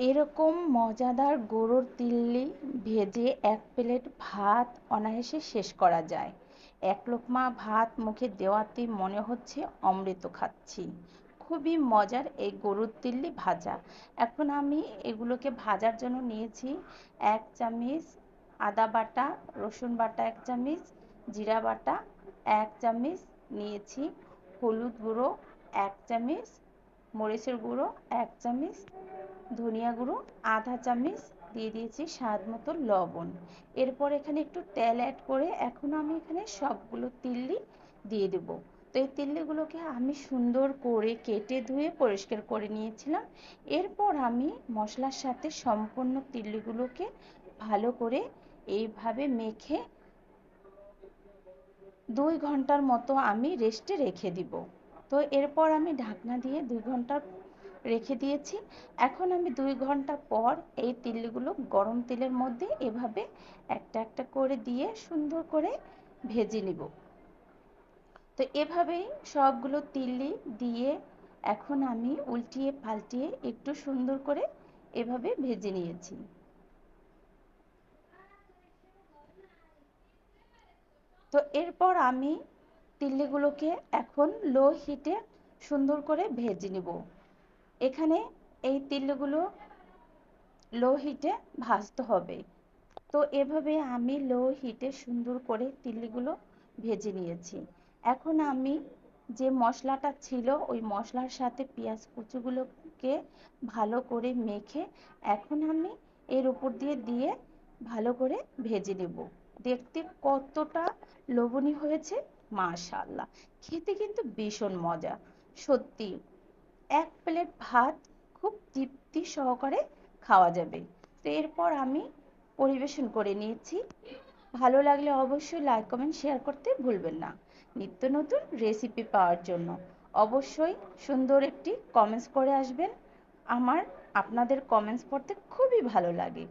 এরকম মজাদার গরুর তিল্লি ভেজে এক প্লেট ভাত অনায়াসে শেষ করা যায়। এক লোকমা ভাত মুখে দেওয়াতেই মনে হচ্ছে অমৃত খাচ্ছি। খুবই মজার এই গরুর তিল্লি ভাজা। এখন আমি এগুলোকে ভাজার জন্য নিয়েছি 1 চামচ আদা বাটা, রসুন বাটা 1 চামচ, জিরা বাটা 1 চামচ নিয়েছি, হলুদ গুঁড়ো 1 চামচ, মরিচের গুঁড়ো 1 চামচ, ধনিয়া গুঁড়ো আধা চামচ, দিয়ে দিয়েছি স্বাদ মতো লবণ। এরপর এখানে একটু তেল অ্যাড করে এখন আমি এখানে সবগুলো তিল্লি দিয়ে দেব। তো এই তিল্লিগুলোকে আমি সুন্দর করে কেটে ধুয়ে পরিষ্কার করে নিয়েছিলাম। এরপর আমি মশলার সাথে সম্পূর্ণ তিল্লিগুলোকে ভালো করে এইভাবে মেখে 2 ঘন্টার মতো আমি রেস্টে রেখে দিব। তো এরপর আমি ঢাকনা দিয়ে 2 ঘন্টা রেখে দিয়েছি। এখন আমি 2 ঘন্টা পর এই তিল্লিগুলো গরম তেলের মধ্যে এভাবে একটা একটা করে দিয়ে সুন্দর করে ভেজে নিব। তো এভাবেই সবগুলো তিল্লি দিয়ে এখন আমি উল্টিয়ে পাল্টিয়ে একটু সুন্দর করে এভাবে ভেজে নিয়েছি। তো এরপর আমি তিল্লিগুলোকে এখন লো হিটে সুন্দর করে ভেজে নিব। এখানে এই তিল্লিগুলো লো হিটে ভাজতে হবে। তো এভাবে আমি লো হিটে সুন্দর করে তিল্লিগুলো ভেজে নিয়েছি। এখন আমি যে মশলাটা ছিল ওই মশলার সাথে পেঁয়াজ কুচিগুলোকে ভালো করে মেখে এখন আমি এর উপর দিয়ে দিয়ে ভালো করে ভেজে নেব। দেখতে কতটা লোভনীয় হয়েছে, মাশাআল্লাহ! খেতে কিন্তু ভীষণ মজা। সত্যি এক প্লেট ভাত খুব তৃপ্তি সহকারে খাওয়া যাবে। তো এরপর আমি পরিবেশন করে নিয়েছি। ভালো লাগলে অবশ্যই লাইক কমেন্ট শেয়ার করতে ভুলবেন না। নিত্য নতুন রেসিপি পাওয়ার জন্য অবশ্যই সুন্দর একটি কমেন্টস করে আসবেন। আমার আপনাদের কমেন্টস পড়তে খুবই ভালো লাগে।